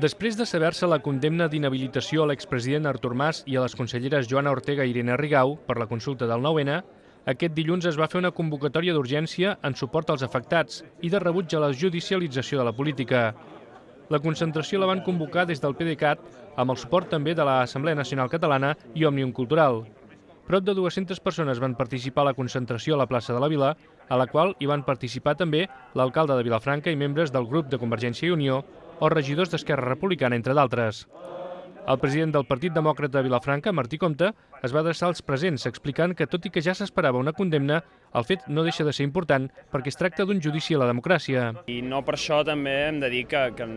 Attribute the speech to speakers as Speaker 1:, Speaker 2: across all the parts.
Speaker 1: Després de saber-se la condemna d'inhabilitació a l'expresident Artur Mas i a les conselleres Joana Ortega i Irene Rigau per la consulta del 9N, aquest dilluns es va fer una convocatòria d'urgència en suport als afectats i de rebuig a la judicialització de la política. La concentració la van convocar des del PDeCAT amb el suport també de l'Assemblea Nacional Catalana i Òmnium Cultural. Prop de 200 persones van participar a la concentració a la plaça de la Vila, a la qual hi van participar també l'alcalde de Vilafranca i membres del grup de Convergència i Unió o regidors d'Esquerra Republicana, entre d'altres. El president del Partit Demòcrata de Vilafranca, Martí Compte, es va adreçar als presents explicant que, tot i que ja s'esperava una condemna, el fet no deixa de ser important perquè es tracta d'un judici a la democràcia.
Speaker 2: I no per això també hem de dir que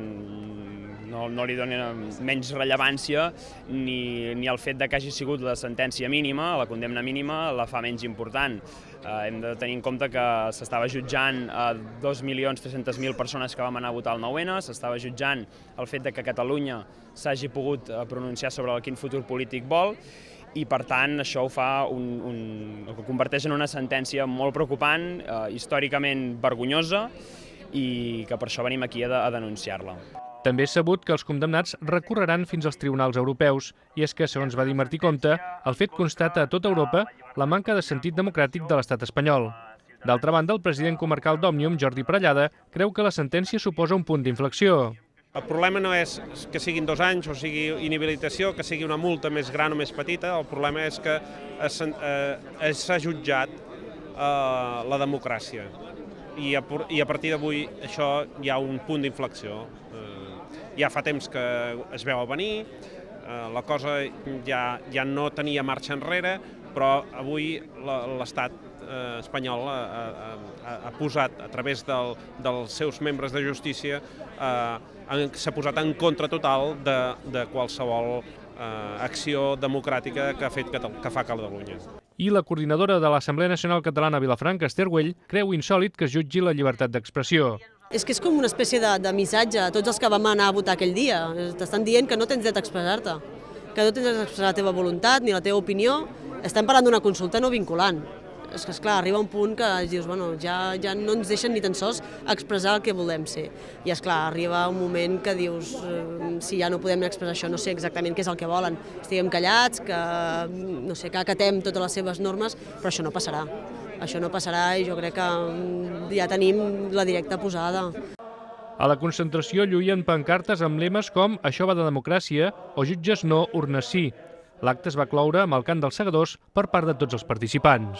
Speaker 2: no li donen menys rellevància ni el fet que hagi sigut la sentència mínima, la condemna mínima, la fa menys important. Hem de tenir en compte que s'estava jutjant a 2.300.000 persones que vam anar a votar el 9N, s'estava jutjant el fet que Catalunya s'hagi pogut pronunciar sobre quin futur polític vol, i per tant això ho converteix en una sentència molt preocupant, històricament vergonyosa, i que per això venim aquí a denunciar-la.
Speaker 1: També és sabut que els condemnats recorreran fins als tribunals europeus, i és que, segons va dir Martí Compte, el fet constata a tota Europa la manca de sentit democràtic de l'estat espanyol. D'altra banda, el president comarcal d'Òmnium, Jordi Parellada, creu que la sentència suposa un punt d'inflexió.
Speaker 3: El problema no és que siguin 2 anys o sigui inhabilitació, que sigui una multa més gran o més petita, el problema és que s'ha jutjat la democràcia. I a partir d'avui això hi ha un punt d'inflexió. Ja fa temps que es veu a venir, la cosa ja no tenia marxa enrere, però avui l'estat espanyol ha posat, a través dels seus membres de justícia, s'ha posat en contra total de qualsevol acció democràtica que fa Catalunya.
Speaker 1: I la coordinadora de l'Assemblea Nacional Catalana a Vilafranca, Esther Güell, creu insòlit que es jutgi la llibertat d'expressió.
Speaker 4: És que és com una espècie de missatge a tots els que vam anar a votar aquell dia. T'estan dient que no tens dret a expressar-te, que no tens dret a expressar la teva voluntat ni la teva opinió. Estem parlant d'una consulta no vinculant. És que, esclar, arriba un punt que dius, bueno, ja no ens deixen ni tan sols expressar el que volem ser. I, esclar, arriba un moment que dius, si ja no podem expressar això, no sé exactament què és el que volen. Estiguem callats, que acatem totes les seves normes, però això no passarà. Això no passarà i jo crec que ja tenim la directa posada.
Speaker 1: A la concentració lluïen pancartes amb lemes com «Això va de democràcia» o «Jutges no, urnes sí». L'acte es va cloure amb el cant dels segadors per part de tots els participants.